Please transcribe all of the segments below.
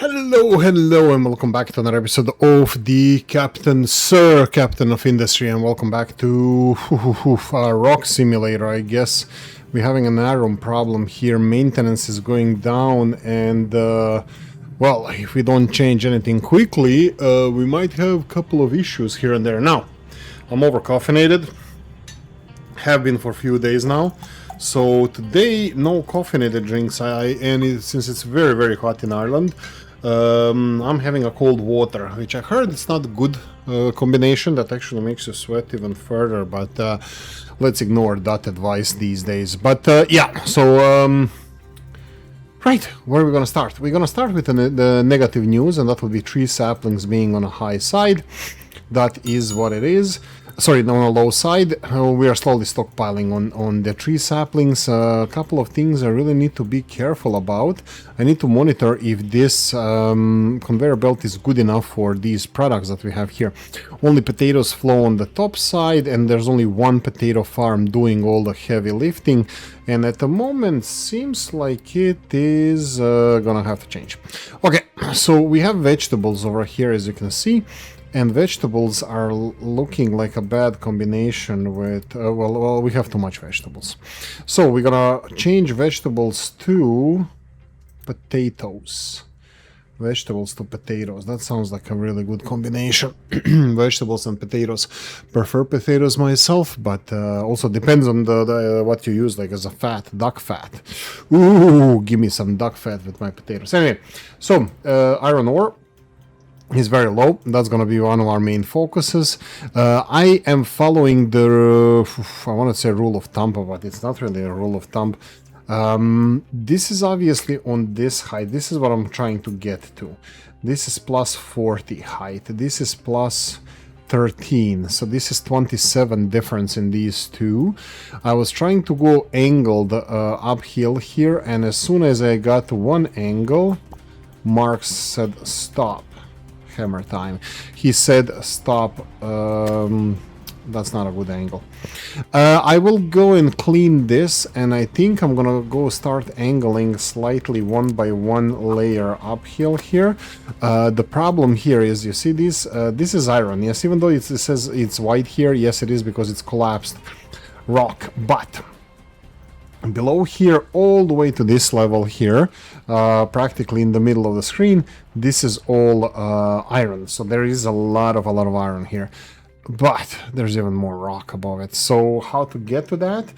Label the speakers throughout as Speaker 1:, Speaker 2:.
Speaker 1: Hello, and welcome back to another episode of the Captain of Industry, and welcome back to Rock Simulator. I guess we're having an iron problem here. Maintenance is going down, and well, if we don't change anything quickly, we might have a couple of issues here and there. Now, I'm over caffeinated, have been for a few days now. So today, no caffeinated drinks. Since it's very hot in Ireland, I'm having a cold water, which I heard it's not a good combination. That actually makes you sweat even further. But let's ignore that advice these days. But yeah, so right, where are we gonna start? We're gonna start with the negative news, and that would be tree saplings being on a high side. That is what it is. Sorry, on a low side. We are slowly stockpiling on the tree saplings. A couple of things I really need to be careful about. I need to monitor if this conveyor belt is good enough for these products that we have here. Only potatoes flow on the top side, and there's only one potato farm doing all the heavy lifting. And at the moment, seems like it is gonna have to change. Okay, so we have vegetables over here, as you can see. And vegetables are looking like a bad combination with, well, we have too much vegetables. So we're gonna change vegetables to potatoes. Vegetables to potatoes. That sounds like a really good combination. Vegetables and potatoes. Prefer potatoes myself, but also depends on the what you use, like as a fat, duck fat. Ooh, give me some duck fat with my potatoes. Anyway, so iron ore is very low. That's going to be one of our main focuses. I am following the, I want to say rule of thumb, but it's not really a rule of thumb. This is obviously on this height. This is what I'm trying to get to. This is plus 40 height. This is plus 13. So this is 27 difference in these two. I was trying to go angled uphill here, and as soon as I got to one angle, Mark said stop. Hammer time. He said stop. That's not a good angle. I will go and clean this, and I think I'm gonna go start angling slightly one by one layer uphill here. The problem here is, you see this is iron. Yes, even though it says it's white here, yes it is, because it's collapsed rock, but below here, all the way to this level here, practically in the middle of the screen, this is all iron. So there is a lot of iron here, but there's even more rock above it. So how to get to that?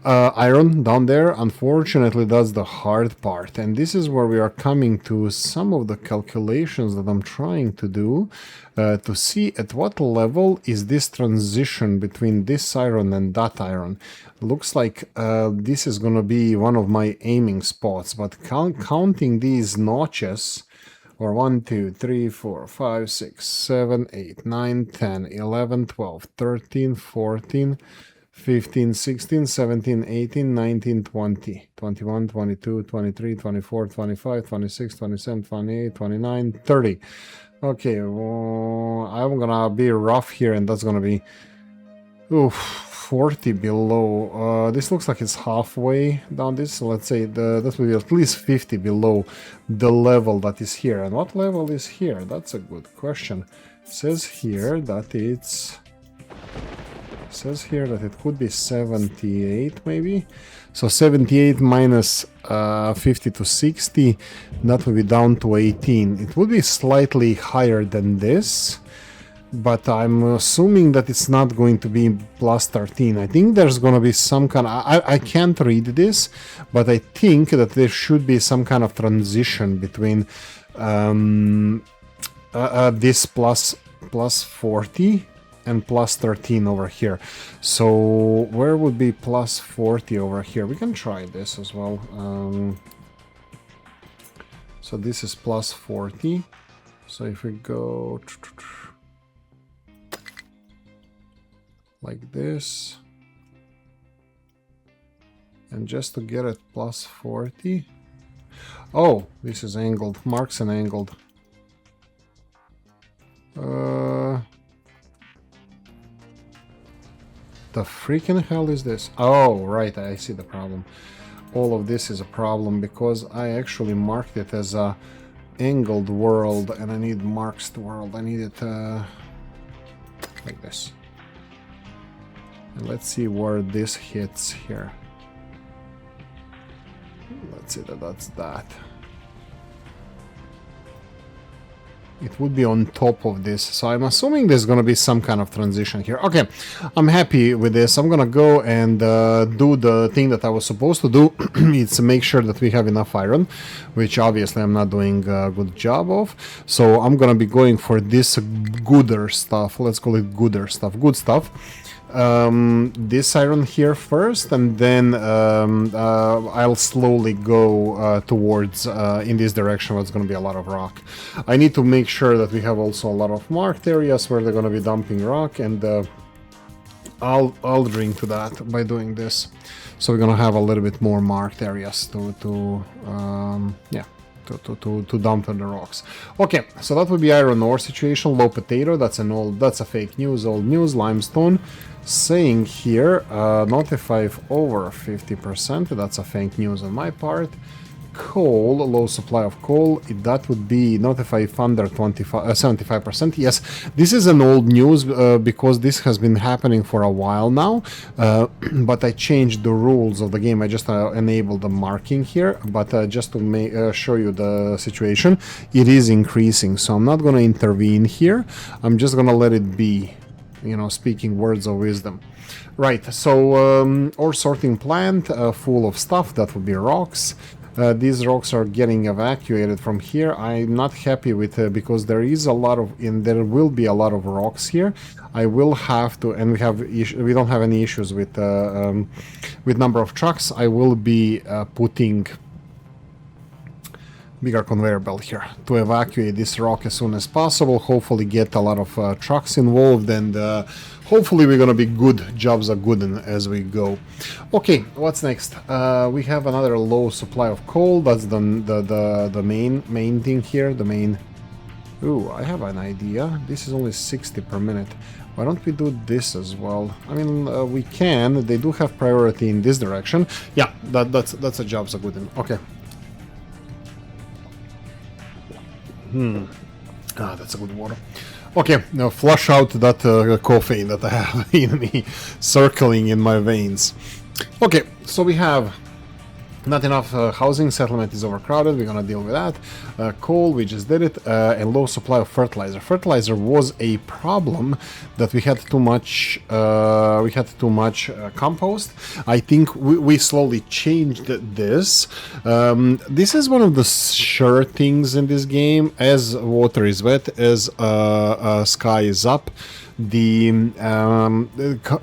Speaker 1: Iron down there, unfortunately, that's the hard part, and this is where we are coming to some of the calculations that I'm trying to do to see at what level is this transition between this iron and that iron. Looks like this is gonna be one of my aiming spots, but counting these notches, or 1, 2, 3, 4, 5, 6, 7, 8, 9, 10, 11, 12, 13, 14, 15, 16, 17, 18, 19, 20, 21, 22, 23, 24, 25, 26, 27, 28, 29, 30. Okay, well, I'm gonna be rough here, and that's gonna be 40 below. This looks like it's halfway down this, so let's say that will be at least 50 below the level that is here. And what level is here? That's a good question. It says here that it's... says here that it could be 78 maybe. So 78 minus 50 to 60, that would be down to 18. It would be slightly higher than this, but I'm assuming that it's not going to be plus 13. I think there's going to be some kind of... I can't read this, but I think that there should be some kind of transition between this plus 40 and plus 13 over here. So where would be plus 40 over here? We can try this as well. So this is plus 40. So if we go like this, and just to get it plus 40. Oh, this is angled. Marks and angled. The freaking hell is this? Oh, right, I see the problem. All of this is a problem because I actually marked it as a angled world, and I need marked world. I need it like this. And let's see where this hits here. Let's see that's that. It would be on top of this, so I'm assuming there's gonna be some kind of transition here. Okay, I'm happy with this. I'm gonna go and do the thing that I was supposed to do. It's make sure that we have enough iron, which obviously I'm not doing a good job of. So I'm gonna be going for this gooder stuff. Let's call it gooder stuff, good stuff. This iron here first, and then I'll slowly go towards in this direction where it's going to be a lot of rock. I need to make sure that we have also a lot of marked areas where they're going to be dumping rock, and I'll drink to that by doing this. So we're going to have a little bit more marked areas to dump on the rocks. Okay, so that would be iron ore situation. Low potato, that's a fake news, old news. Limestone saying here notify if over 50%, that's a fake news on my part. Coal, low supply of coal, that would be notify if under 75%. Yes, this is an old news because this has been happening for a while now, but I changed the rules of the game. I just enabled the marking here, but just to show you the situation, it is increasing, so I'm not going to intervene here. I'm just going to let it be, you know, speaking words of wisdom. Right, so ore sorting plant full of stuff, that would be rocks. These rocks are getting evacuated from here. I'm not happy with because there is a lot of, and there will be a lot of rocks here. I will have to, and we don't have any issues with number of trucks. I will be putting bigger conveyor belt here to evacuate this rock as soon as possible. Hopefully get a lot of trucks involved, and hopefully we're gonna be good. Jobs are good as we go. Okay, what's next? We have another low supply of coal. That's the main thing here. The main. Ooh, I have an idea. This is only 60 per minute. Why don't we do this as well? I mean, we can. They do have priority in this direction. Yeah, that's a jobs are good. Okay. That's a good water. Okay, now flush out that caffeine that I have in me, circling in my veins. Okay, so we have not enough housing, settlement is overcrowded, we're gonna deal with that. Coal, we just did it, and low supply of fertilizer. Fertilizer was a problem, that we had too much compost. I think we slowly changed this. This is one of the sure things in this game. As water is wet, as sky is up, the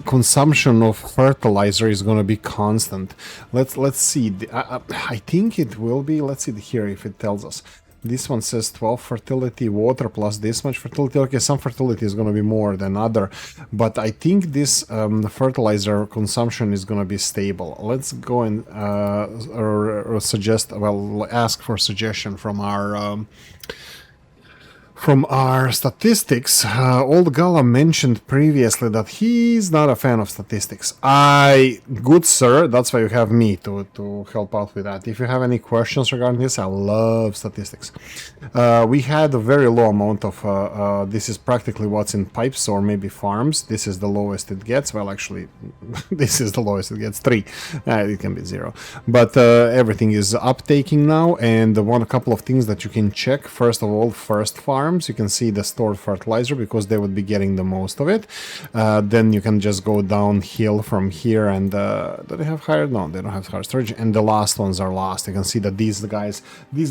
Speaker 1: consumption of fertilizer is going to be constant. Let's see. I think it will be. Let's see here if it tells us. This one says 12 fertility, water plus this much fertility. Okay, some fertility is going to be more than other, but I think this fertilizer consumption is going to be stable. Let's go and or suggest, well, ask for suggestion from our statistics. Old Gala mentioned previously that he's not a fan of statistics. Good sir, that's why you have me to help out with that. If you have any questions regarding this, I love statistics. We had a very low amount of, this is practically what's in pipes or maybe farms. This is the lowest it gets. Well, actually, this is the lowest it gets, 3. It can be 0. But everything is uptaking now, and a couple of things that you can check. First of all, first farm. You can see the stored fertilizer because they would be getting the most of it. Then you can just go downhill from here, and do they have higher? No, they don't have higher storage. And the last ones are last. You can see that these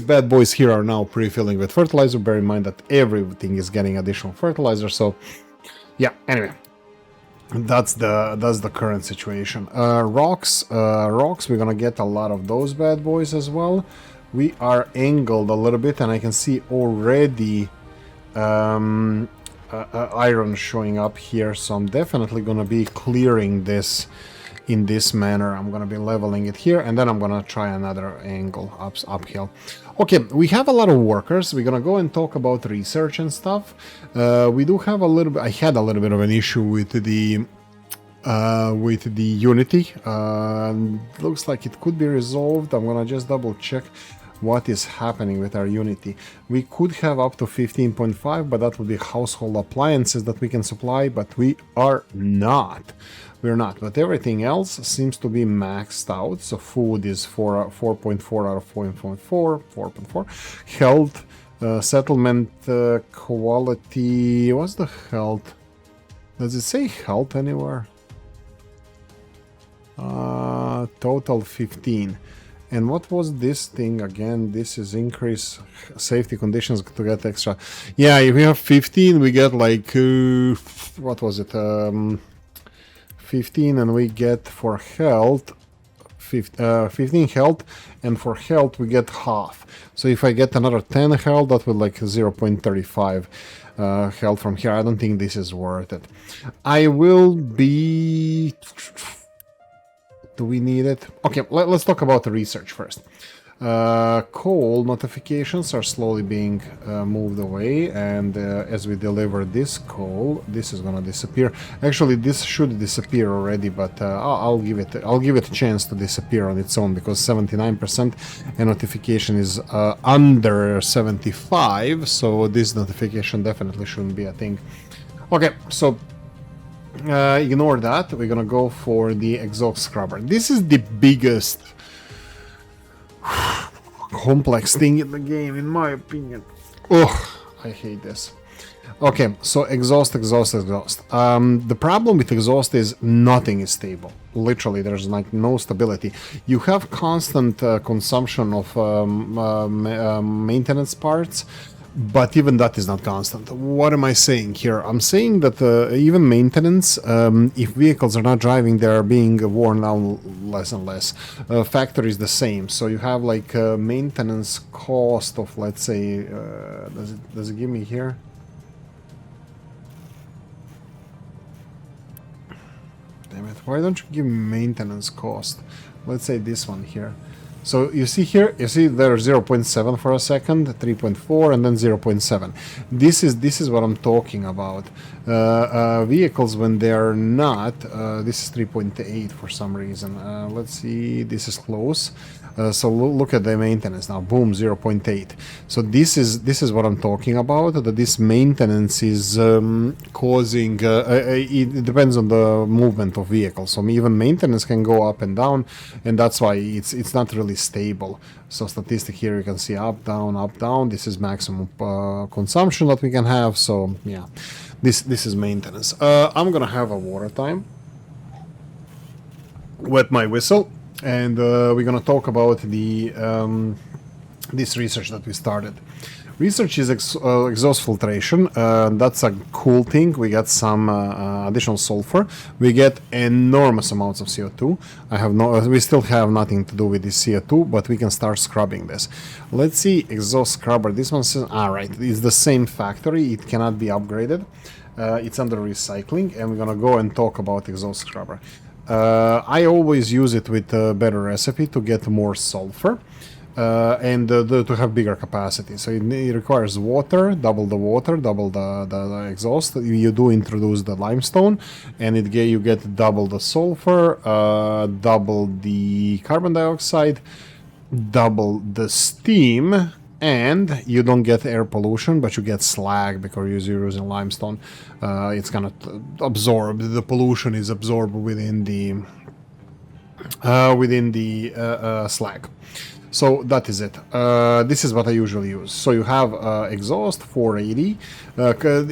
Speaker 1: bad boys here are now pre-filling with fertilizer. Bear in mind that everything is getting additional fertilizer. So yeah, anyway, that's the current situation. Rocks, we're gonna get a lot of those bad boys as well. We are angled a little bit, and I can see already iron showing up here, so I'm definitely going to be clearing this in this manner. I'm going to be leveling it here, and then I'm going to try another angle uphill. Okay, we have a lot of workers. We're going to go and talk about research and stuff. We do have a little bit, I had a little bit of an issue with the Unity. Looks like it could be resolved. I'm going to just double check. what is happening with our Unity. We could have up to 15.5, but that would be household appliances that we can supply, but we are not. We're not, but everything else seems to be maxed out. So food is 4.4 out of 4.4. Health, settlement, quality. What's the health? Does it say health anywhere? Total 15. And what was this thing again? This is increase safety conditions to get extra. Yeah, if we have 15, we get like what was it? 15, and we get for health 15 health, and for health we get half. So if I get another 10 health, that would like 0.35 health from here. I don't think this is worth it. I will be... Do we need it? Okay, let's talk about the research first. Coal notifications are slowly being moved away, and as we deliver this coal, this is gonna disappear. Actually, this should disappear already, but I'll give it a chance to disappear on its own, because 79% and notification is under 75, so this notification definitely shouldn't be a thing. Okay, so ignore that. We're gonna go for the exhaust scrubber. This is the biggest complex thing in the game, in my opinion. Ugh, I hate this. Okay, so exhaust. The problem with exhaust is nothing is stable. Literally, there's like no stability. You have constant consumption of maintenance parts, but even that is not constant. What am I saying here? I'm saying that even maintenance, if vehicles are not driving, they are being worn down less and less. Factory is the same. So you have like maintenance cost of, let's say, does it give me here? Damn it! Why don't you give me maintenance cost? Let's say this one here. So you see here, there's 0.7 for a second, 3.4, and then 0.7. This is what I'm talking about. Vehicles, when they are not, this is 3.8 for some reason. Let's see, this is close. So look at the maintenance now. Boom, 0.8. So this is what I'm talking about. That this maintenance is causing. It depends on the movement of vehicles. So even maintenance can go up and down, and that's why it's not really stable. So statistic here you can see up, down, up, down. This is maximum consumption that we can have. So yeah, this is maintenance. I'm gonna have a water time. Wet my whistle. And we're gonna talk about the this research that we started. Research is exhaust filtration. That's a cool thing. We get some additional sulfur. We get enormous amounts of CO2. We still have nothing to do with this CO2, but we can start scrubbing this. Let's see, exhaust scrubber. This one says, right, it's the same factory. It cannot be upgraded. It's under recycling, and we're gonna go and talk about exhaust scrubber. I always use it with a better recipe to get more sulfur and to have bigger capacity. So it requires water, double the exhaust. You do introduce the limestone, and you get double the sulfur, double the carbon dioxide, double the steam, and you don't get air pollution, but you get slag because you're using limestone. It's gonna absorb, the pollution is absorbed within the slag. So that is it. This is what I usually use. So you have exhaust 480.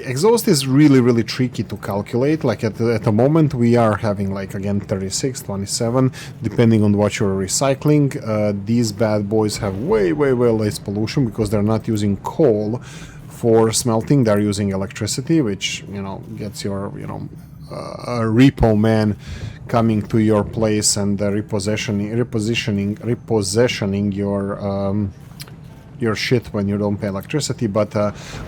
Speaker 1: Exhaust is really tricky to calculate. Like at the moment we are having like again 36, 27, depending on what you're recycling. These bad boys have way less pollution because they're not using coal for smelting. They're using electricity, which gets your a repo man coming to your place and repositioning your shit when you don't pay electricity, but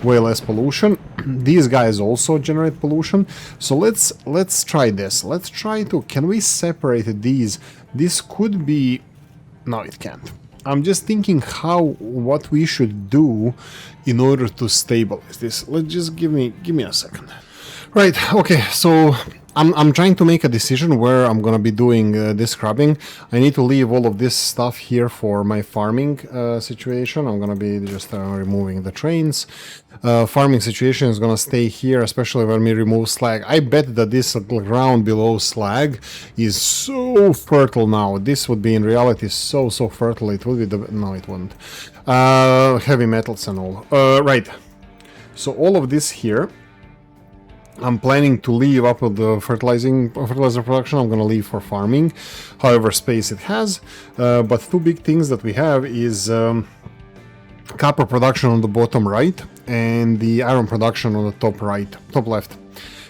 Speaker 1: way less pollution. These guys also generate pollution. So let's try this. Let's try to, can we separate these? This could be, no, it can't. I'm just thinking what we should do in order to stabilize this. Let's just give me a second. Right, okay, so I'm trying to make a decision where I'm gonna be doing this scrubbing. I need to leave all of this stuff here for my farming situation. I'm gonna be just removing the trains. Farming situation is gonna stay here, especially when we remove slag. I bet that this ground below slag is so fertile now. This would be in reality so fertile. It would be the no, it wouldn't. Heavy metals and all. Right. So all of this here, I'm planning to leave up with the fertilizer production. I'm gonna leave for farming, however space it has. But two big things that we have is copper production on the bottom right and the iron production on the top right, top left.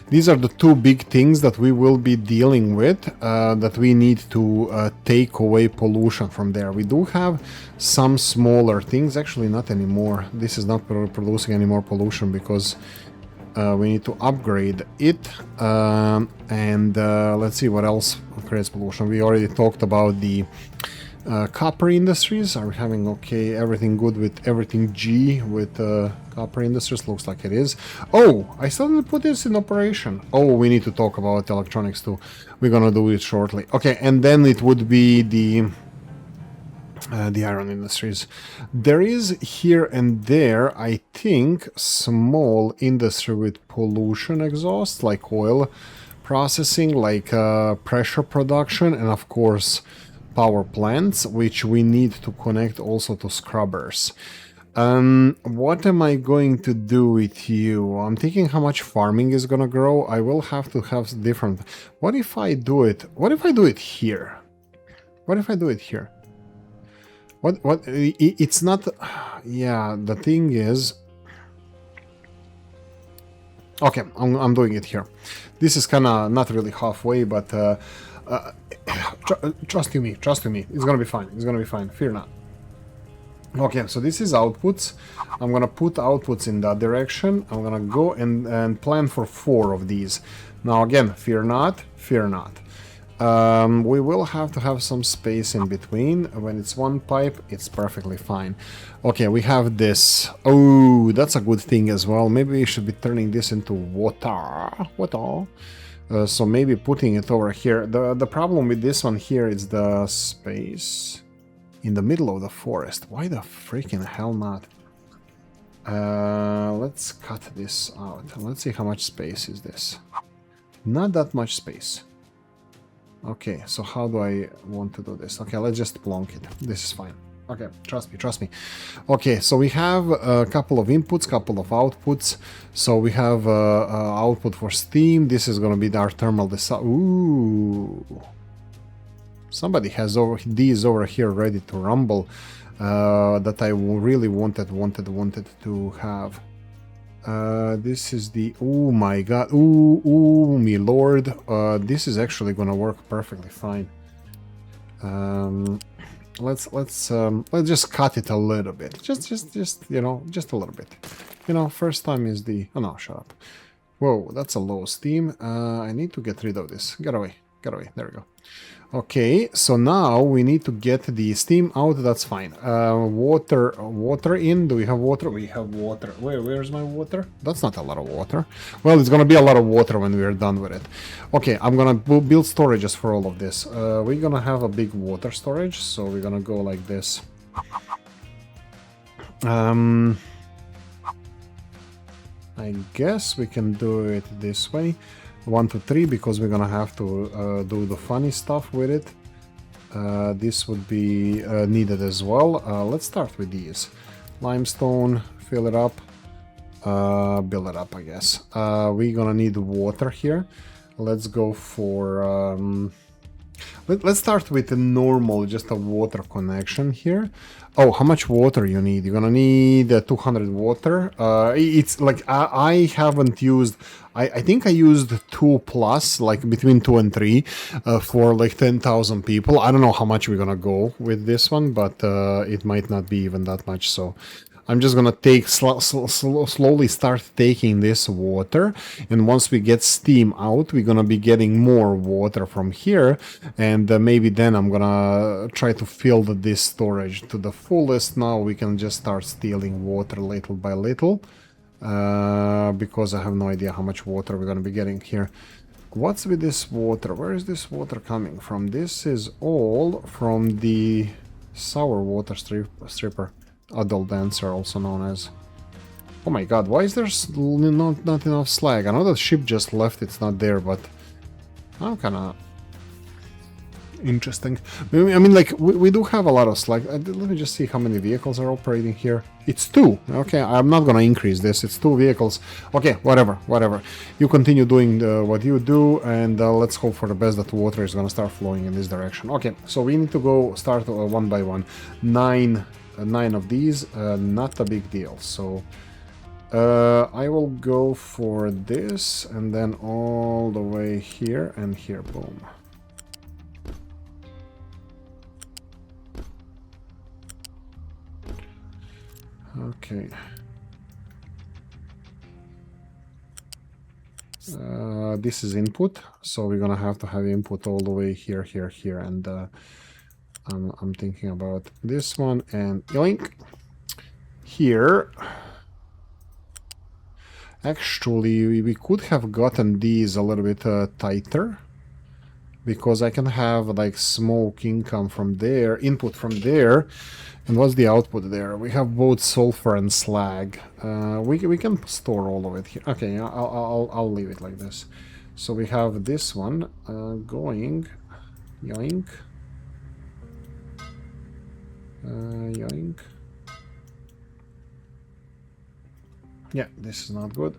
Speaker 1: These are the two big things that we will be dealing with, that we need to take away pollution from there. We do have some smaller things, actually not anymore. This is not producing any more pollution because we need to upgrade it. And let's see what else creates pollution. We already talked about the copper industries. Are we having everything good with everything G with copper industries? Looks like it is. Oh, I still didn't put this in operation. Oh, we need to talk about electronics too. We're gonna do it shortly. Okay, and then it would be the iron industries. There is here and there, I think, small industry with pollution exhaust, like oil processing, like pressure production, and of course power plants, which we need to connect also to scrubbers. What am I going to do with you? I'm thinking how much farming is gonna grow. I will have to have different. What if I do it? What if I do it here? What if I do it here? What? It's not. Yeah, the thing is. Okay, I'm doing it here. This is kind of not really halfway, but. Trust you me, it's gonna be fine, fear not. Okay, so this is outputs. I'm gonna put outputs in that direction. I'm gonna go and plan for 4 of these. Now again, fear not. We will have to have some space in between. When it's one pipe, it's perfectly fine. Okay, we have this. Oh, that's a good thing as well. Maybe we should be turning this into water. So maybe putting it over here. The problem with this one here is the space in the middle of the forest. Why the freaking hell not? Let's cut this out. Let's see how much space is this. Not that much space. Okay, so how do I want to do this? Okay, let's just plonk it. This is fine. Okay, trust me. Okay, so we have a couple of inputs, couple of outputs. So we have output for steam. This is going to be our thermal. Ooh, somebody has these over here ready to rumble. That I really wanted to have. This is the. Oh my god! Ooh, me lord! This is actually going to work perfectly fine. Let's just cut it a little bit. Just you know, just a little bit. You know, first time is the. Oh no, shut up. Whoa, that's a low steam. I need to get rid of this. Get away. There we go. Okay, so now we need to get the steam out. That's fine. Water in. Do we have water? We have water. Where's my water? That's not a lot of water. Well, it's gonna be a lot of water when we are done with it. Okay, I'm gonna build storages for all of this. We're gonna have a big water storage, so we're gonna go like this. I guess we can do it this way. 1 to 3, because we're gonna have to do the funny stuff with it. This would be needed as well. Let's start with these. Limestone, fill it up, build it up, I guess. We're gonna need water here. Let's go for... let's start with a normal, just a water connection here. Oh, how much water you need? You're gonna need 200 water. It's like I haven't used. I think I used 2 plus, like between 2 and 3, for like 10,000 people. I don't know how much we're gonna go with this one, but it might not be even that much. So I'm just gonna take slowly start taking this water, and once we get steam out, we're gonna be getting more water from here, and maybe then I'm gonna try to fill this storage to the fullest. Now we can just start stealing water little by little, because I have no idea how much water we're gonna be getting here. What's with this water? Where is this water coming from? This is all from the sour water stripper. Adult dancer, also known as. Oh my god, why is there not enough slag? I know the ship just left, it's not there, but I'm kinda... interesting. I mean, like, we do have a lot of slag. Let me just see how many vehicles are operating here. It's 2. Okay, I'm not gonna increase this. It's 2 vehicles. Okay, whatever. You continue doing what you do, and let's hope for the best that water is gonna start flowing in this direction. Okay, so we need to go start one by one. 9 of these, not a big deal. So I will go for this, and then all the way here and here. Boom. Okay. This is input, so we're gonna have to have input all the way here, and I'm thinking about this one, and yoink! Here. Actually, we could have gotten these a little bit tighter, because I can have like smoke income from there, input from there. And what's the output there? We have both sulfur and slag. We can store all of it here. Okay, I'll leave it like this. So we have this one going, yoink, yoink. Yeah, this is not good.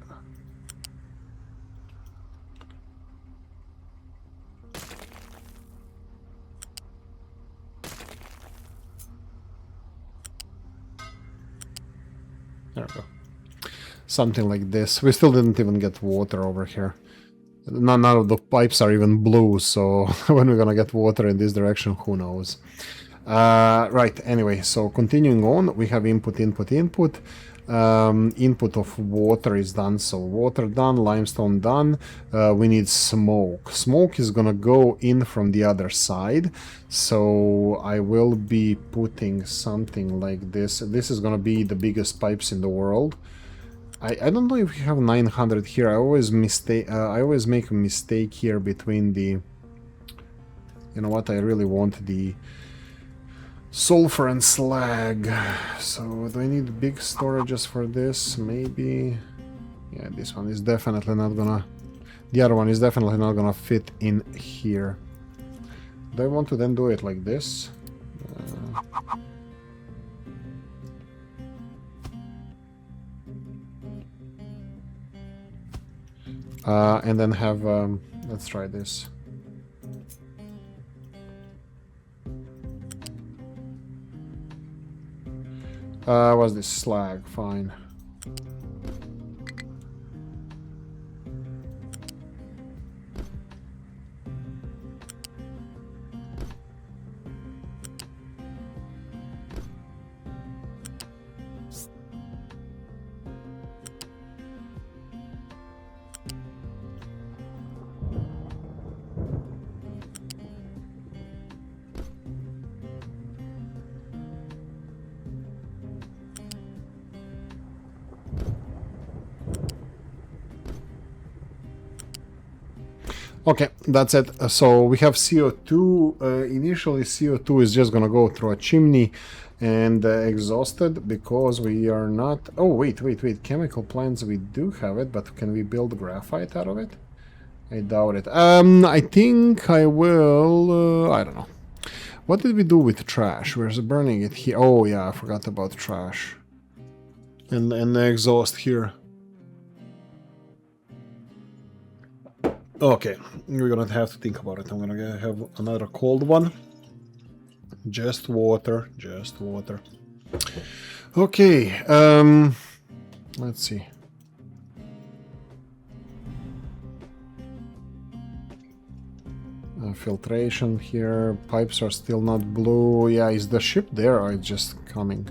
Speaker 1: There we go. Something like this. We still didn't even get water over here. None of the pipes are even blue, so when we're gonna get water in this direction, who knows. Right, anyway, so continuing on, we have input. Input of water is done, so water done, limestone done. We need smoke. Smoke is gonna go in from the other side, so I will be putting something like this. This is gonna be the biggest pipes in the world. I don't know if we have 900 here. I always make a mistake here between the... You know what, I really want the sulfur and slag. So do I need big storages for this? Maybe. Yeah, this one is definitely not gonna... The other one is definitely not gonna fit in here. Do I want to then do it like this? And then have... let's try this. What's this? Slag, fine. Okay, that's it. So we have CO2. Initially, CO2 is just gonna go through a chimney and exhausted because we are not... Oh, wait. Chemical plants, we do have it, but can we build graphite out of it? I doubt it. I think I will... I don't know. What did we do with trash? We're burning it here. Oh, yeah, I forgot about trash. And the exhaust here. Okay, we're gonna have to think about it. I'm gonna have another cold one. Just water, just water. Okay, let's see. Filtration here. Pipes are still not blue. Yeah, is the ship there or it's just coming?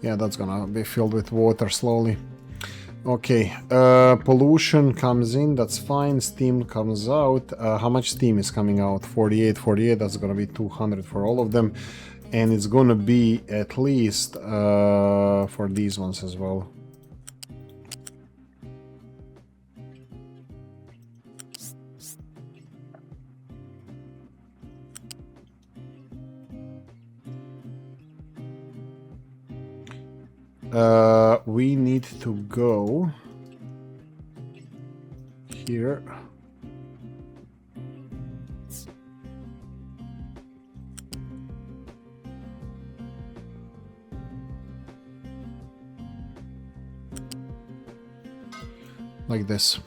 Speaker 1: Yeah, that's gonna be filled with water slowly. Okay, pollution comes in, that's fine. Steam comes out. How much steam is coming out? 48, that's gonna be 200 for all of them. And it's gonna be at least for these ones as well. we need to go here. Like this.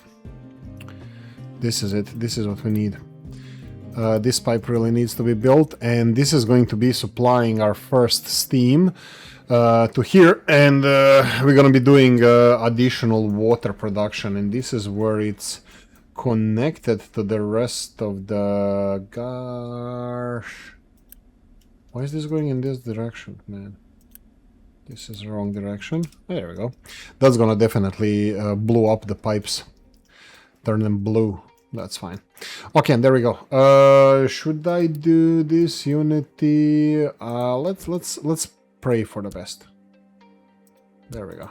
Speaker 1: This is it. This is what we need. This pipe really needs to be built, and this is going to be supplying our first steam to here, and we're going to be doing additional water production, and this is where it's connected to the rest of the... Gosh. Why is this going in this direction, man? This is the wrong direction. There we go. That's gonna definitely blow up the pipes. Turn them blue. That's fine. Okay, and there we go. Should I do this Unity? Let's pray for the best. There we go.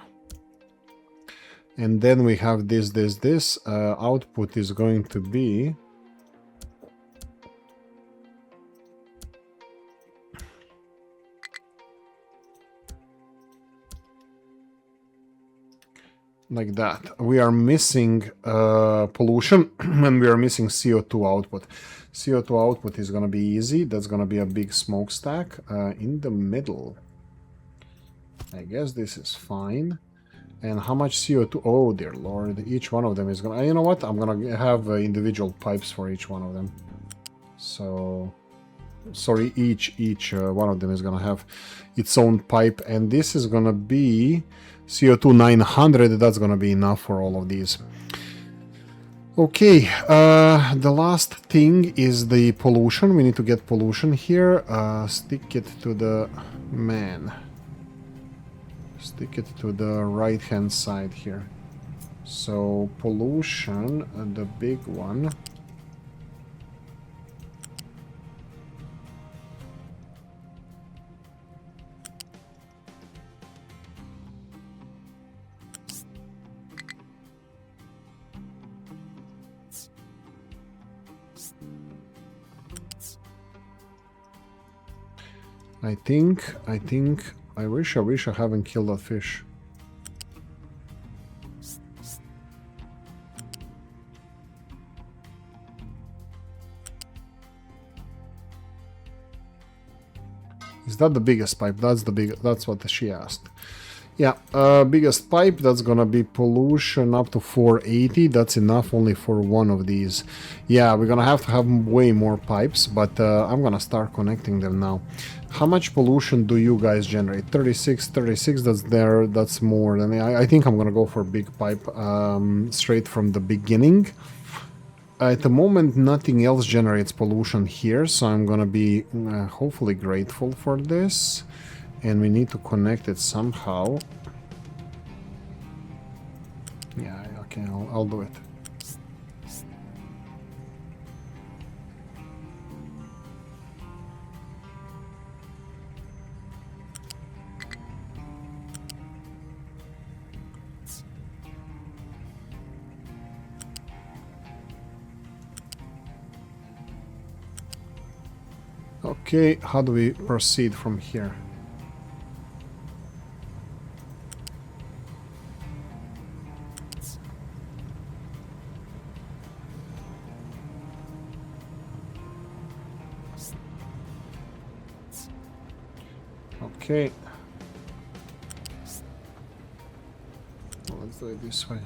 Speaker 1: And then we have this. Output is going to be... like that. We are missing pollution and we are missing CO2 output. CO2 output is going to be easy. That's going to be a big smokestack in the middle. I guess this is fine. And how much CO2? Oh dear lord, each one of them is going to... You know what? I'm going to have individual pipes for each one of them. So... Sorry, each one of them is going to have its own pipe. And this is going to be... CO2 900, that's gonna be enough for all of these. Okay, the last thing is the pollution. We need to get pollution here. Stick it to the... Man. Stick it to the right-hand side here. So, pollution, the big one. I wish I haven't killed that fish. Is that the biggest pipe? That's what she asked. Yeah, biggest pipe, that's gonna be pollution up to 480. That's enough only for one of these. Yeah, we're gonna have to have way more pipes, but I'm gonna start connecting them now. How much pollution do you guys generate? 36, that's more than... I think I'm gonna go for big pipe straight from the beginning. At the moment, nothing else generates pollution here, so I'm gonna be hopefully grateful for this. And we need to connect it somehow. Yeah, okay, I'll do it. Okay, how do we proceed from here? Okay. Let's do it this way.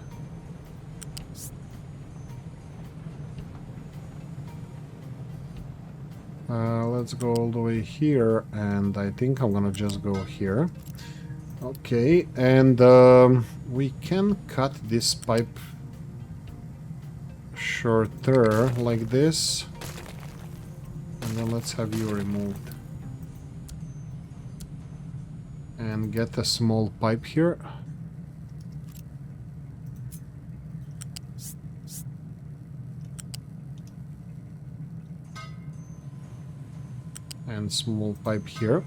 Speaker 1: Let's go all the way here, and I think I'm gonna just go here. Okay, and we can cut this pipe shorter like this, and then let's have you removed. And get a small pipe here. And small pipe here.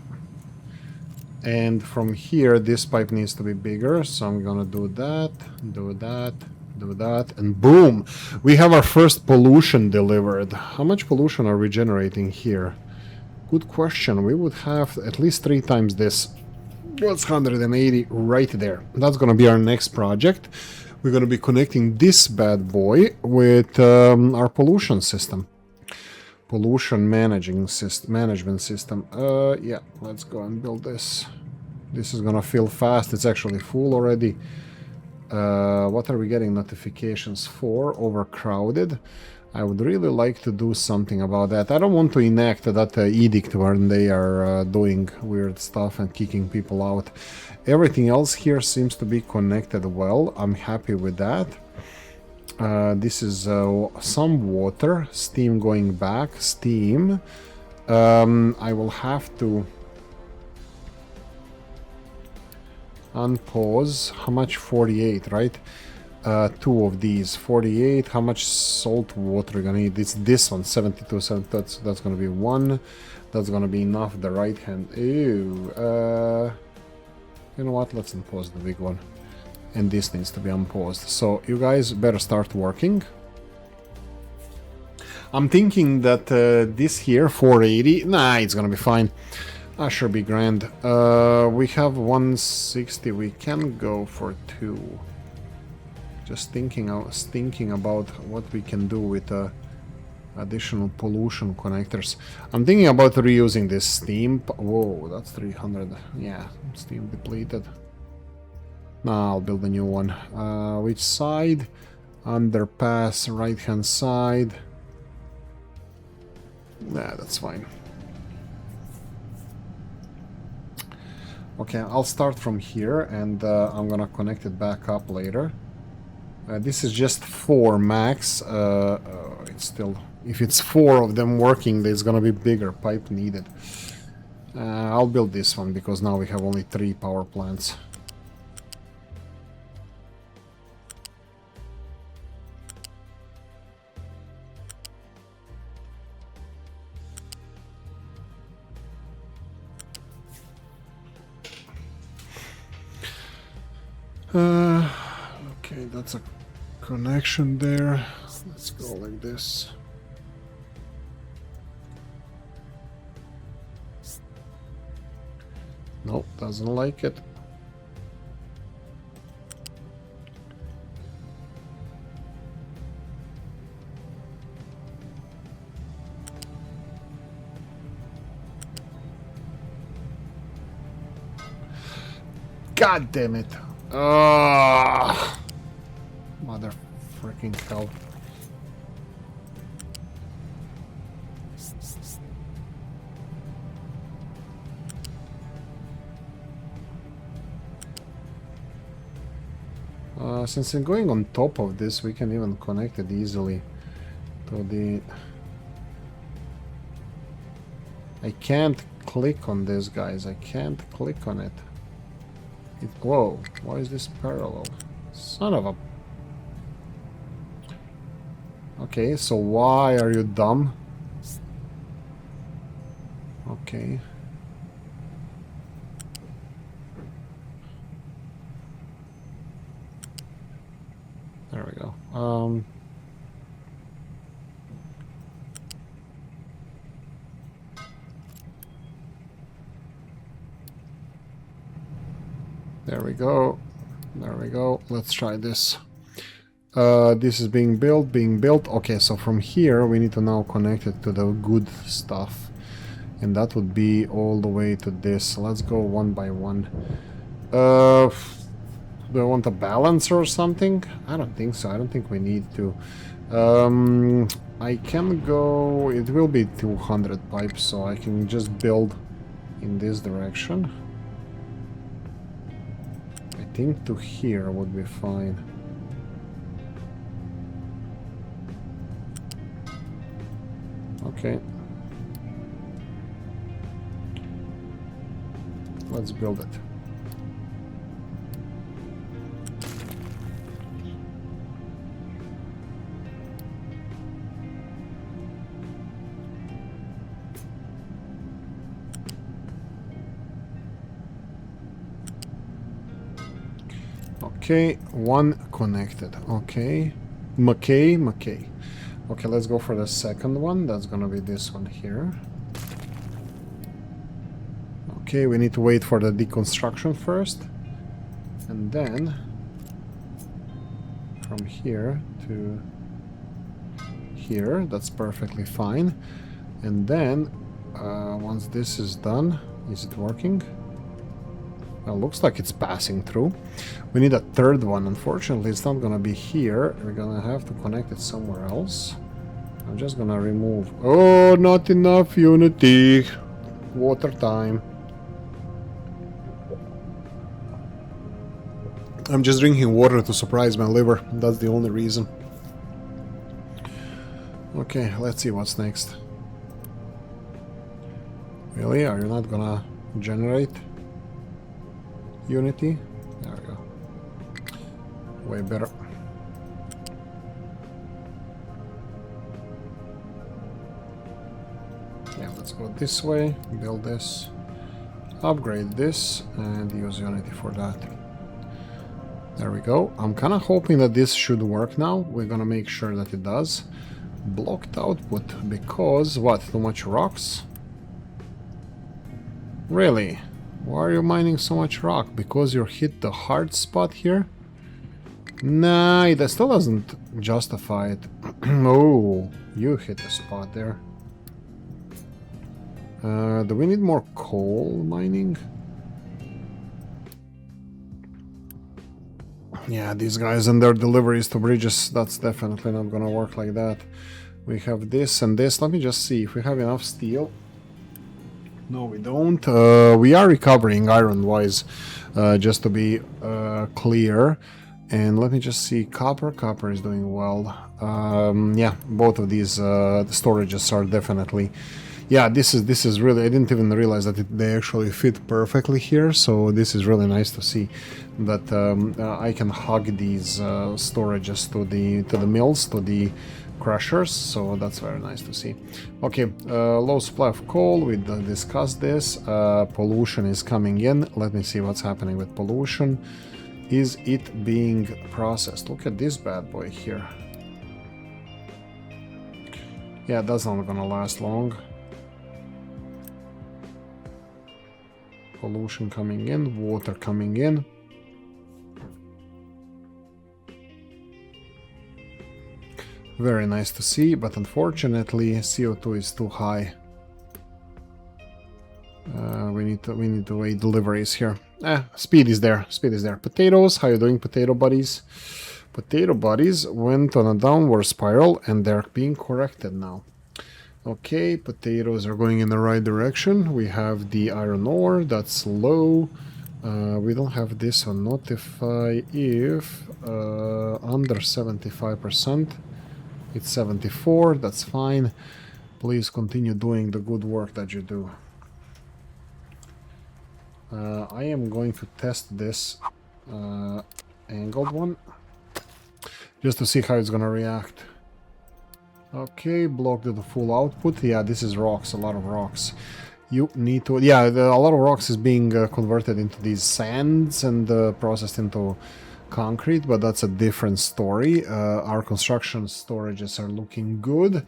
Speaker 1: And from here, this pipe needs to be bigger, so I'm gonna do that, do that, do that, and boom! We have our first pollution delivered. How much pollution are we generating here? Good question. We would have at least 3 times this. What's 180 right there? That's gonna be our next project. We're gonna be connecting this bad boy with our pollution system. Pollution management system. Yeah, let's go and build this. This is gonna fill fast. It's actually full already. What are we getting notifications for? Overcrowded. I would really like to do something about that. I don't want to enact that edict where they are doing weird stuff and kicking people out. Everything else here seems to be connected well. I'm happy with that. This is some water, steam going back, steam. I will have to unpause. How much? 48, right? Two of these, 48. How much salt water are gonna need? It's this one, 72. That's gonna be one. That's gonna be enough. The right hand. Ew. You know what? Let's unpause the big one. And this needs to be unpaused. So you guys better start working. I'm thinking that this here, 480. Nah, it's gonna be fine. That should be grand. We have 160. We can go for 2. Just thinking about what we can do with additional pollution connectors. I'm thinking about reusing this steam. Whoa, that's 300. Yeah, steam depleted. Nah, I'll build a new one. Which side? Underpass, right hand side. Nah, that's fine. Okay, I'll start from here and I'm gonna connect it back up later. This is just 4 max. It's still, if it's 4 of them working, there's gonna be bigger pipe needed. I'll build this one because now we have only 3 power plants. Okay, that's a connection there. Let's go like this. Nope, doesn't like it. God damn it. Mother freaking hell. Since I'm going on top of this, we can even connect it easily to the... I can't click on this, guys. I can't click on it. Whoa, why is this parallel? Son of a... Okay, so why are you dumb? Okay. There we go. There we go. There we go. Let's try this. This is being built. Okay, so from here we need to now connect it to the good stuff. And that would be all the way to this. Let's go one by one. Do I want a balancer or something? I don't think so. I don't think we need to. I can go... It will be 200 pipes, so I can just build in this direction. I think to here would be fine. Okay. Let's build it. Okay, one connected. Okay. McKay. Okay, let's go for the second one. That's gonna be this one here. Okay, we need to wait for the deconstruction first. And then from here to here, that's perfectly fine. And then once this is done, is it working? Well, looks like it's passing through. We need a third one. Unfortunately, it's not gonna be here. We're gonna have to connect it somewhere else. I'm just gonna remove... Oh, not enough Unity. Water time. I'm just drinking water to surprise my liver. That's the only reason. Okay, let's see what's next. Really? Are you not gonna generate Unity? There we go. Way better. Yeah, let's go this way, build this, upgrade this, and use Unity for that. There we go. I'm kind of hoping that this should work now. We're gonna make sure that it does. Blocked output because what? Too much rocks? Really? Why are you mining so much rock? Because you hit the hard spot here? Nah, it still doesn't justify it. Oh, you hit the spot there. Do we need more coal mining? Yeah, these guys and their deliveries to bridges, that's definitely not gonna work like that. We have this and this. Let me just see if we have enough steel. No, we don't. We are recovering iron-wise, just to be clear. And let me just see. Copper. Copper is doing well. Yeah, both of these the storages are definitely... Yeah, this is really... I didn't even realize that they actually fit perfectly here. So this is really nice to see that I can hug these storages to the mills, to the crushers, so that's very nice to see. Okay, low supply of coal, we discussed this. Pollution is coming in. Let me see what's happening with pollution. Is it being processed? Look at this bad boy here. Yeah, that's not gonna last long. Pollution coming in, water coming in. Very nice to see, but unfortunately CO2 is too high. We need to wait deliveries here. Speed is there. Speed is there. Potatoes, how you doing, potato buddies? Potato buddies went on a downward spiral and they're being corrected now. Okay, potatoes are going in the right direction. We have the iron ore, that's low. We don't have this on notify if under 75%. It's 74, that's fine. Please continue doing the good work that you do. I am going to test this angled one, just to see how it's gonna react. Okay, blocked the full output. Yeah, this is rocks, a lot of rocks. You need to... Yeah, a lot of rocks is being converted into these sands and processed into concrete, but that's a different story. Our construction storages are looking good.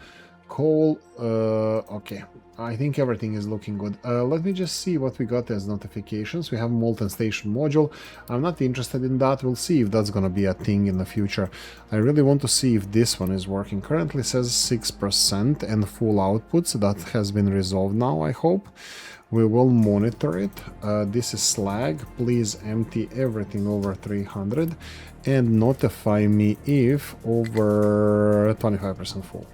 Speaker 1: Coal, okay, I think everything is looking good. Let me just see what we got as notifications. We have molten station module. I'm not interested in that. We'll see if that's gonna be a thing in the future. I really want to see if this one is working. Currently says 6% and full output, so that has been resolved now, I hope. We will monitor it. This is slag. Please empty everything over 300 and notify me if over 25% full.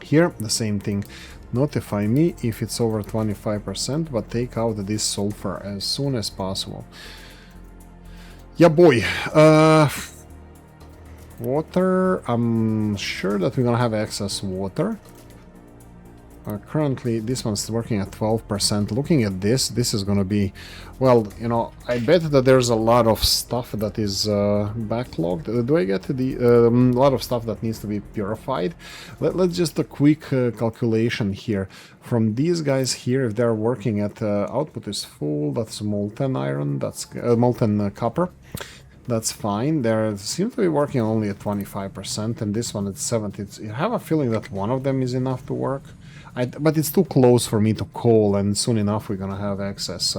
Speaker 1: Here, the same thing. Notify me if it's over 25%, but take out this sulfur as soon as possible. Yeah, boy. Water. I'm sure that we're gonna have excess water. Currently, this one's working at 12%. Looking at this is gonna be... Well, you know, I bet that there's a lot of stuff that is backlogged. Do I get the... a lot of stuff that needs to be purified? Let's just a quick calculation here. From these guys here, if they're working at... output is full, that's molten iron, that's molten copper. That's fine. They seem to be working only at 25%, and this one at 70%. I have a feeling that one of them is enough to work. But it's too close for me to call, and soon enough we're gonna have excess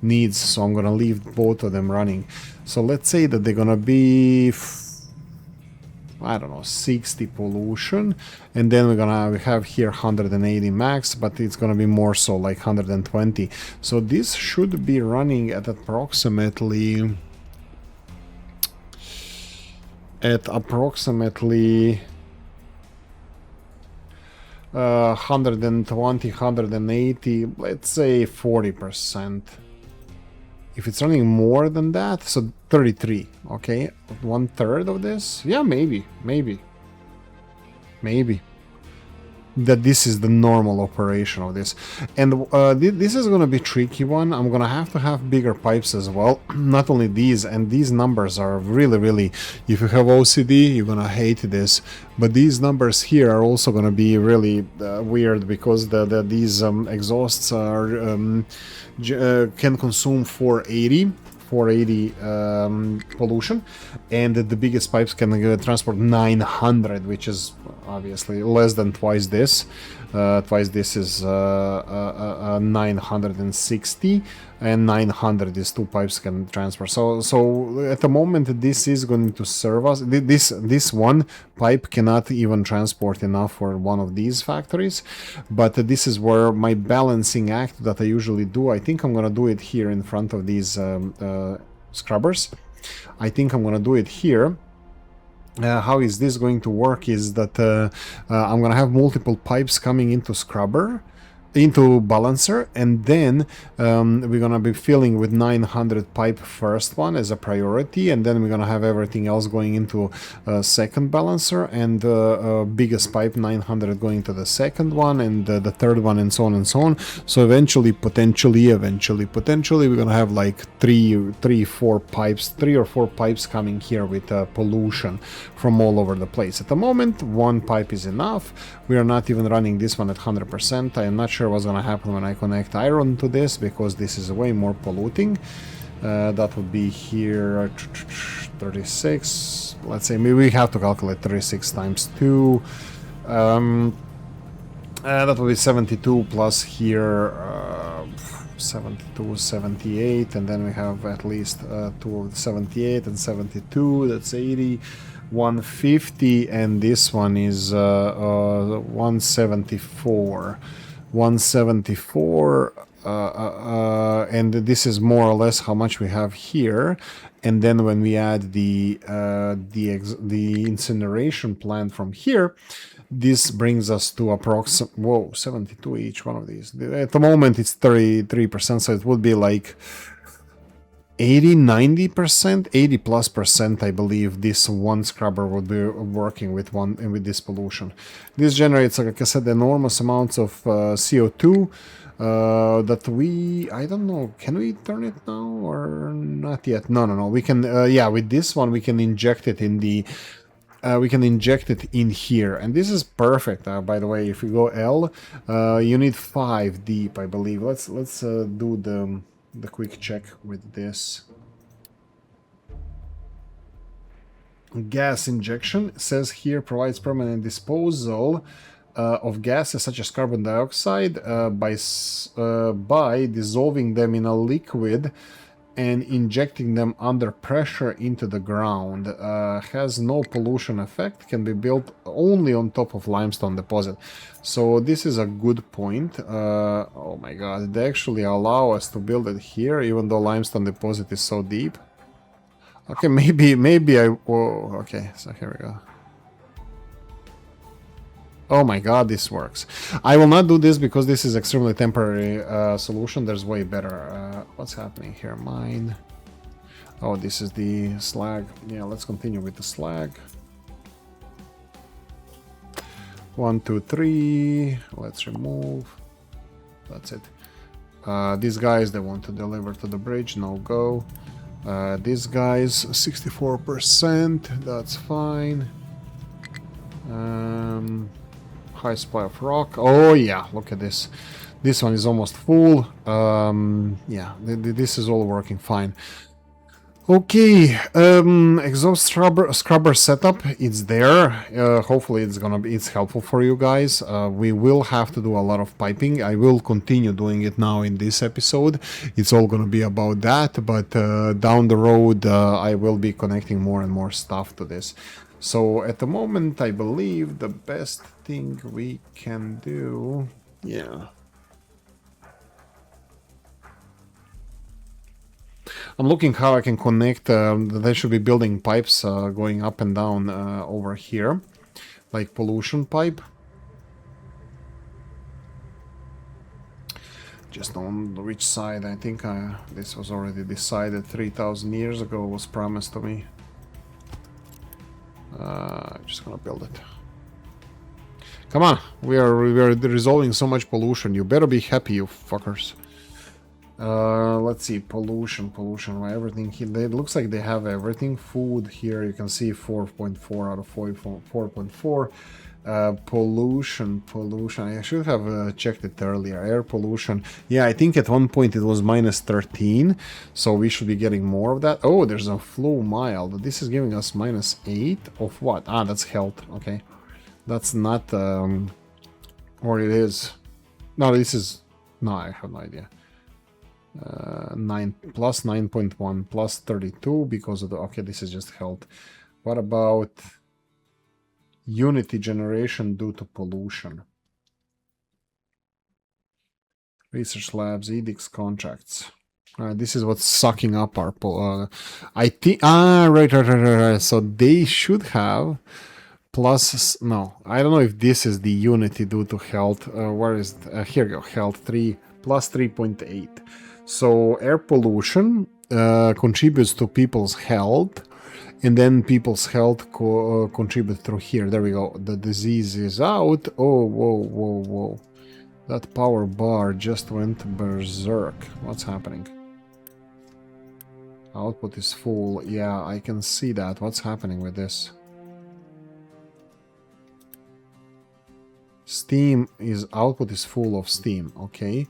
Speaker 1: needs, so I'm gonna leave both of them running. So let's say that they're gonna be, I don't know, 60 pollution, and then we have here 180 max, but it's gonna be more so like 120. So this should be running at approximately 120, 180, let's say 40%. If it's running more than that, so 33, okay? 1/3 of this? Yeah, maybe. That this is the normal operation of this. And this is going to be a tricky one. I'm going to have bigger pipes as well. Not only these, and these numbers are really, if you have OCD, you're going to hate this. But these numbers here are also going to be really weird, because these exhausts are can consume 480 pollution, and the biggest pipes can transport 900, which is obviously less than twice this. Twice this is 960, and 900 these two pipes can transfer. So at the moment this is going to serve us. This one pipe cannot even transport enough for one of these factories, but this is where my balancing act that I usually do. I think I'm gonna do it here in front of these scrubbers. I think I'm gonna do it here. How is this going to work is that I'm gonna have multiple pipes coming into scrubber, into balancer, and then we're gonna be filling with 900 pipe first one as a priority, and then we're gonna have everything else going into second balancer, and biggest pipe 900 going to the second one, and the third one, and so on and so on. So eventually, potentially we're gonna have like three or four pipes coming here with pollution from all over the place. At the moment, one pipe is enough. We are not even running this one at 100%. I am not sure what's gonna happen when I connect iron to this, because this is way more polluting. That would be here 36. Let's say maybe we have to calculate 36 times 2. That would be 72 plus here 72, 78, and then we have at least 78 and 72. That's 80. 150, and this one is 174. 174, and this is more or less how much we have here. And then when we add the incineration plant from here, this brings us to approximately 72 each one of these. At the moment it's 33%, so it would be like 80-90%, 80+%, I believe. This one scrubber would be working with this pollution. This generates, like I said, enormous amounts of CO2 that I don't know, can we turn it now or not yet? No, we can, yeah, with this one we can inject it in the here, and this is perfect. By the way, if you go L, you need 5 deep, I believe. Let's do the quick check with this. Gas injection says here provides permanent disposal of gases such as carbon dioxide by dissolving them in a liquid and injecting them under pressure into the ground. Has no pollution effect, can be built only on top of limestone deposit. So this is a good point. Oh my god, they actually allow us to build it here even though limestone deposit is so deep. Okay, maybe I... Whoa, okay, so here we go. Oh my god, this works. I will not do this because this is extremely temporary solution. There's way better. What's happening here? Mine. Oh, this is the slag. Yeah, let's continue with the slag. 1, 2, 3. Let's remove. That's it. These guys, they want to deliver to the bridge. No go. These guys, 64%. That's fine. High supply of rock. Oh yeah, look at this. This one is almost full. Yeah, this is all working fine. Okay, exhaust scrubber setup, it's there. Hopefully it's helpful for you guys. We will have to do a lot of piping. I will continue doing it now in this episode. It's all gonna be about that, but down the road I will be connecting more and more stuff to this. So at the moment I believe the best thing we can do, yeah. I'm looking how I can connect, they should be building pipes going up and down over here, like pollution pipe. Just on which side, I think this was already decided 3,000 years ago, was promised to me. I'm just gonna build it. Come on, we are resolving so much pollution, you better be happy, you fuckers. Let's see, pollution, well, everything here, it looks like they have everything. Food here, you can see 4.4 out of 4.4. Pollution, I should have checked it earlier. Air pollution, yeah, I think at one point it was minus 13, so we should be getting more of that. Oh, there's a flow mild. This is giving us minus 8 of what? Ah, that's health. Okay, that's not or it is. No, this is, no, I have no idea. 9 plus 9.1 plus 32 because of the, okay, this is just health. What about unity generation due to pollution? Research labs, edicts, contracts. This is what's sucking up our I think, right. So they should have plus, no, I don't know if this is the unity due to health. Where is here you go, health 3 plus 3.8. So air pollution contributes to people's health, and then people's health contribute through here. There we go. The disease is out. Oh, whoa. That power bar just went berserk. What's happening? Output is full. Yeah, I can see that. What's happening with this? Steam is, output is full of steam. Okay.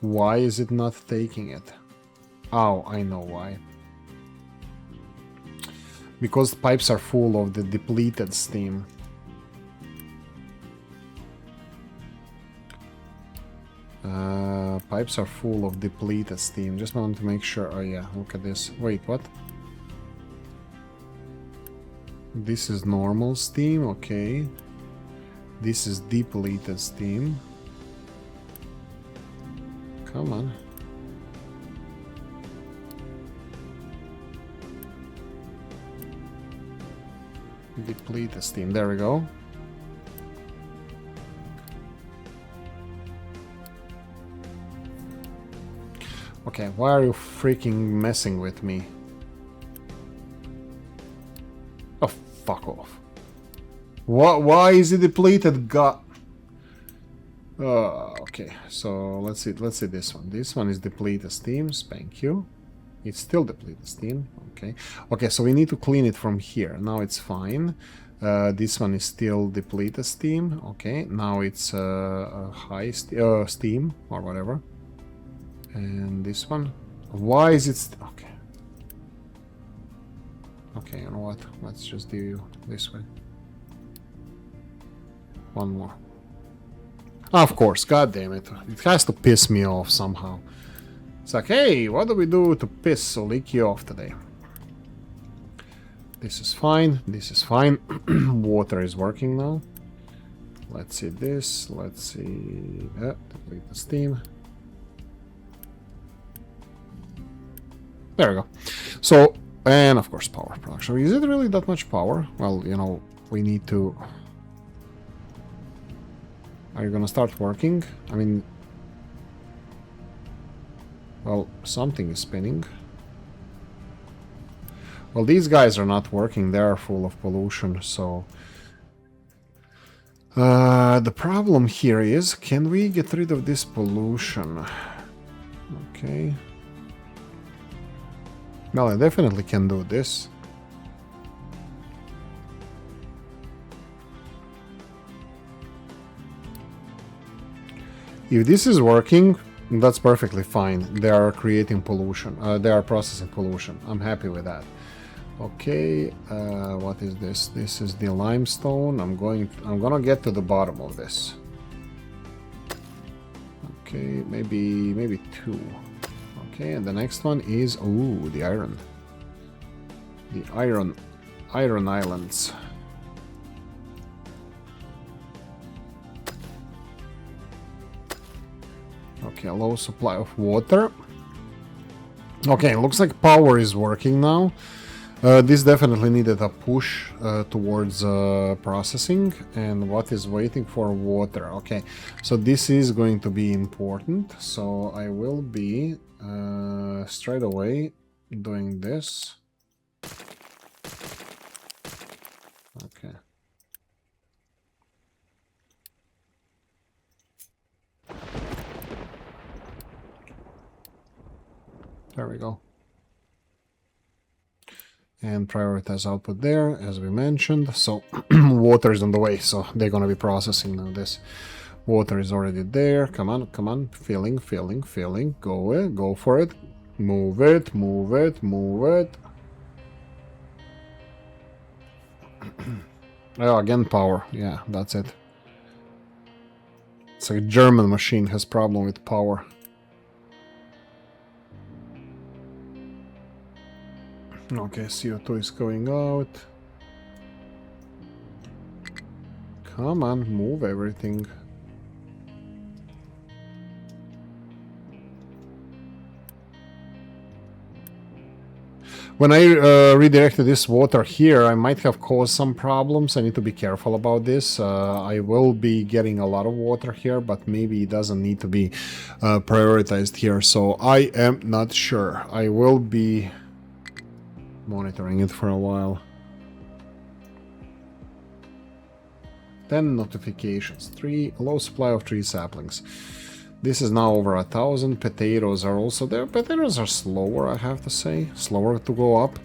Speaker 1: Why is it not taking it? Oh, I know why. Because pipes are full of the depleted steam. Pipes are full of depleted steam. Just want to make sure. Oh yeah, look at this. Wait, what? This is normal steam, okay. This is depleted steam. Come on. Deplete the steam. There we go. Okay, why are you freaking messing with me? Oh, fuck off. What? Why is it depleted? God. Okay, so let's see this one. This one is depleted steam. Thank you. It's still depleted steam. Okay, so we need to clean it from here. Now it's fine. This one is still depleted steam. Okay, now it's high steam or whatever. And this one, why is it? Okay, you know what? Let's just do this way. One more. Of course, god damn it. It has to piss me off somehow. It's like, hey, what do we do to piss Oolykee off today? This is fine. This is fine. Water is working now. Let's see this. Let's see. Deplete the steam. There we go. So, and of course, power production. Is it really that much power? Well, you know, we need to... Are you gonna start working? I mean... Well, something is spinning. Well, these guys are not working. They are full of pollution, so... the problem here is, can we get rid of this pollution? Okay. Well, I definitely can do this. If this is working, That's perfectly fine. They are creating pollution. They are processing pollution. I'm happy with that. Okay, what is this? This is the limestone. I'm gonna get to the bottom of this. Okay, maybe 2. Okay, and the next one is the iron. The iron islands. Okay, low supply of water. Okay, looks like power is working now. This definitely needed a push towards processing, and what is waiting for water. Okay, so this is going to be important, so I will be straight away doing this. Okay. There we go. And prioritize output there, as we mentioned. So water is on the way, so they're gonna be processing now this. Water is already there. Come on, come on. Filling. Go for it. Move it. Oh, again power. Yeah, that's it. It's like a German machine has problem with power. Okay, CO2 is going out. Come on, move everything. When I redirected this water here, I might have caused some problems. I need to be careful about this. I will be getting a lot of water here, but maybe it doesn't need to be prioritized here. So I am not sure. I will be monitoring it for a while. 10 notifications. 3 low supply of tree saplings. This is now over 1,000. Potatoes are also there. Potatoes are slower, I have to say. Slower to go up.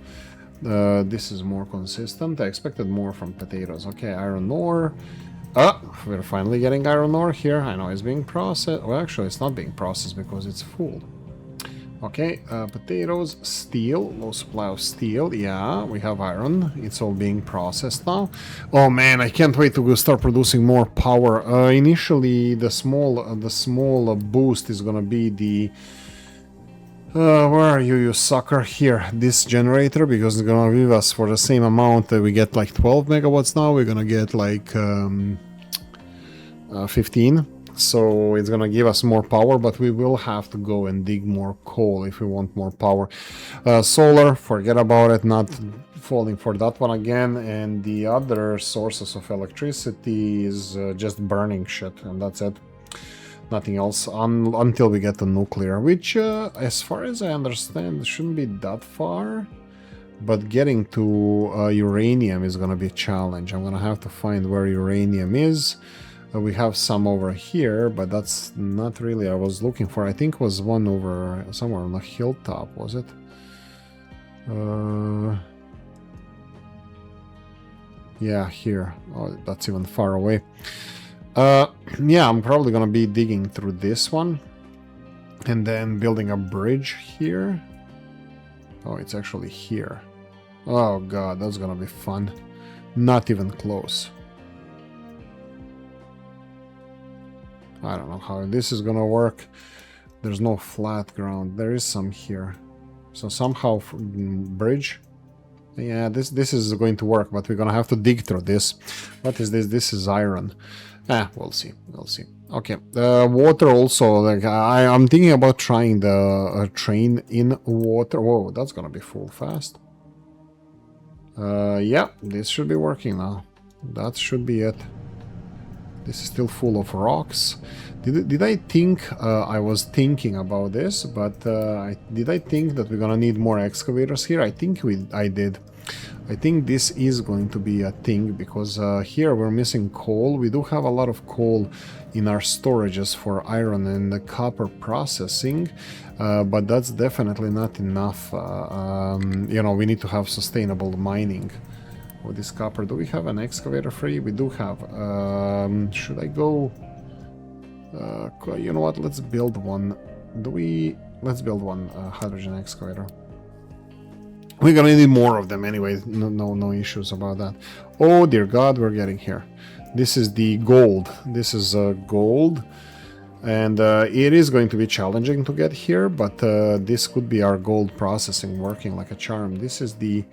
Speaker 1: This is more consistent. I expected more from potatoes. Okay, iron ore. We're finally getting iron ore here. I know it's being processed. Well, actually, it's not being processed because it's full. Okay, potatoes, steel, low supply of steel. Yeah, we have iron. It's all being processed now. Oh man, I can't wait to go start producing more power. Initially, the small boost is gonna be the where are you, you sucker? Here, this generator, because it's gonna give us for the same amount that we get like 12 megawatts now. We're gonna get like 15. So it's gonna give us more power, but we will have to go and dig more coal if we want more power. Solar, forget about it, not falling for that one again. And the other sources of electricity is just burning shit, and that's it. Nothing else until we get to nuclear, which, as far as I understand, shouldn't be that far. But getting to uranium is gonna be a challenge. I'm gonna have to find where uranium is. We have some over here, but that's not really I was looking for. I think it was one over somewhere on the hilltop, was it? Yeah, here. Oh, that's even far away. Yeah, I'm probably gonna be digging through this one and then building a bridge here. Oh, it's actually here. Oh god, that's gonna be fun. Not even close. I don't know how this is gonna work. There's no flat ground. There is some here. So somehow bridge. Yeah, this is going to work, but we're gonna have to dig through this. What is this? This is iron. We'll see. We'll see. Okay. Water also. Like I'm thinking about trying the train in water. Whoa, that's gonna be full fast. Yeah, this should be working now. That should be it. This is still full of rocks. Did I think I was thinking about this, but did I think that we're gonna need more excavators here? I think I did. I think this is going to be a thing because here we're missing coal. We do have a lot of coal in our storages for iron and the copper processing, but that's definitely not enough. You know, we need to have sustainable mining. With this copper, do we have an excavator free? We do have. Should I go? You know what? Let's build one do we... Let's build one hydrogen excavator. We're gonna need more of them anyway. No issues about that. Oh dear God, we're getting here. This is the gold. This is gold. And it is going to be challenging to get here, but this could be our gold processing working like a charm. This is the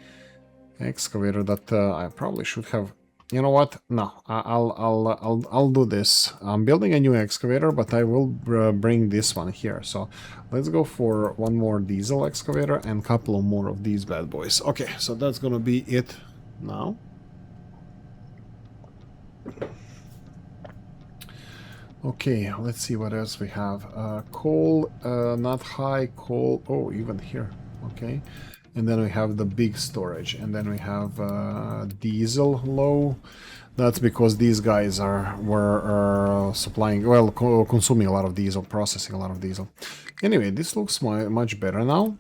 Speaker 1: excavator that I probably should have. You know what? No, I'll do this. I'm building a new excavator, but I will bring this one here. So let's go for one more diesel excavator and a couple of more of these bad boys. Okay, so that's gonna be it now. Okay, let's see what else we have. Coal, not high, coal. Oh, even here. Okay. And then we have the big storage. And then we have diesel low. That's because these guys were supplying, well, consuming a lot of diesel, processing a lot of diesel. Anyway, this looks much better now.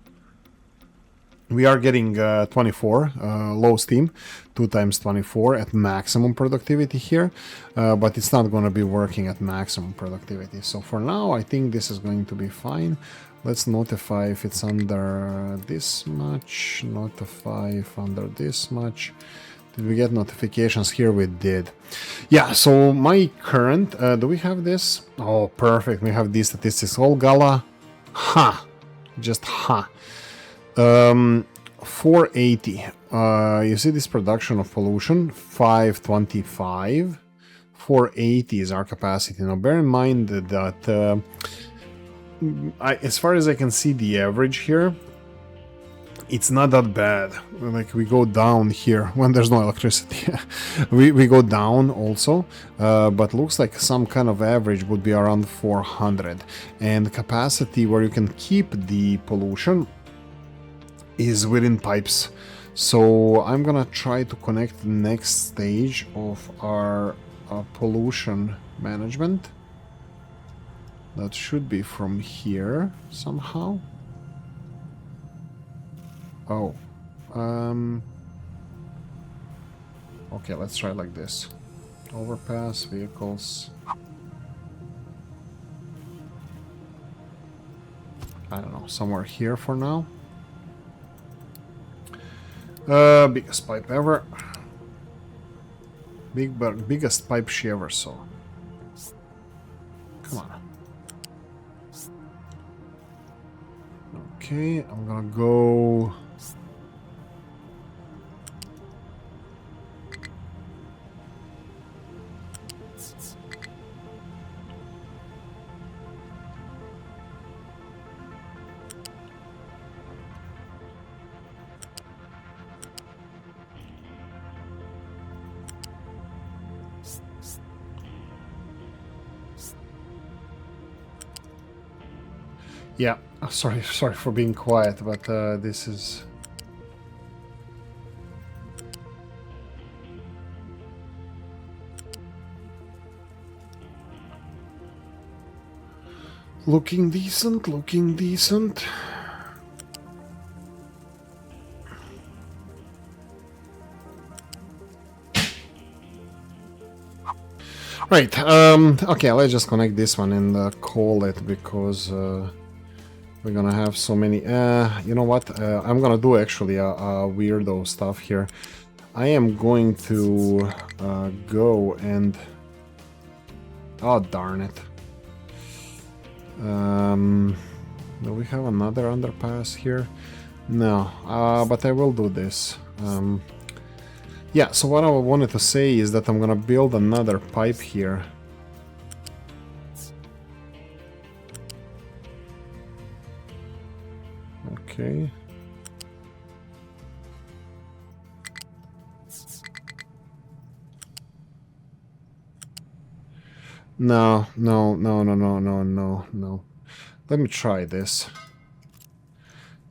Speaker 1: We are getting 24 low steam, 2 times 24 at maximum productivity here, but it's not going to be working at maximum productivity. So for now, I think this is going to be fine. Let's notify if it's under this much, notify if under this much. Did we get notifications here? We did. Yeah, so my current, do we have this? Oh, perfect. We have these statistics. All gala. Ha! Just ha. 480. You see this production of pollution? 525. 480 is our capacity. Now bear in mind that as far as I can see the average here, it's not that bad. Like we go down here when there's no electricity. we go down also, but looks like some kind of average would be around 400. And capacity where you can keep the pollution is within pipes. So I'm gonna try to connect the next stage of our pollution management. That should be from here somehow. Oh, okay, let's try like this. Overpass, vehicles. I don't know, somewhere here for now. Biggest pipe ever. Biggest pipe she ever saw. Come on. Okay, I'm gonna go... Yeah, sorry for being quiet, but this is... Looking decent, looking decent. Right, okay, let's just connect this one and call it, because we're gonna have so many... you know what, I'm gonna do actually a weirdo stuff here. I am going to go and... Oh, darn it. Do we have another underpass here? No, but I will do this. Yeah, so what I wanted to say is that I'm gonna build another pipe here. Okay. No. Let me try this.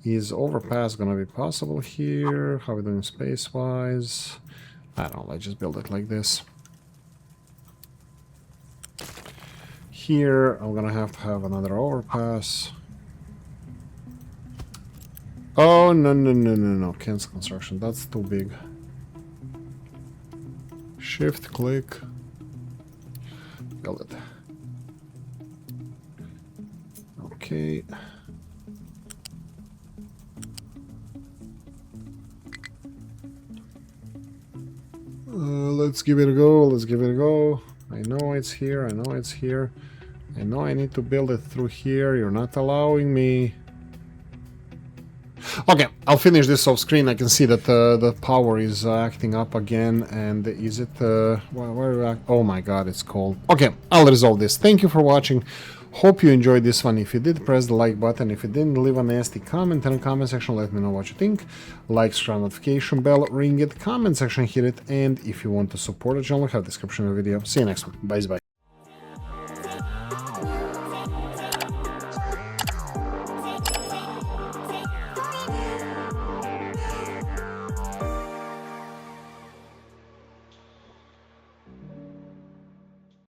Speaker 1: Is overpass gonna be possible here? How are we doing space-wise? I don't know, let's just build it like this. Here, I'm gonna have to have another overpass. Oh, no. Cancel construction. That's too big. Shift, click. Build it. Okay. Let's give it a go. Let's give it a go. I know it's here. I know it's here. I know I need to build it through here. You're not allowing me. Okay, I'll finish this off screen. I can see that the power is acting up again. And is it... oh my god, it's cold. Okay, I'll resolve this. Thank you for watching. Hope you enjoyed this one. If you did, press the like button. If you didn't, leave a nasty comment in the comment section. Let me know what you think. Like, subscribe, notification bell, ring it, comment section, hit it. And if you want to support the channel, have a description of the video. See you next one. Bye bye.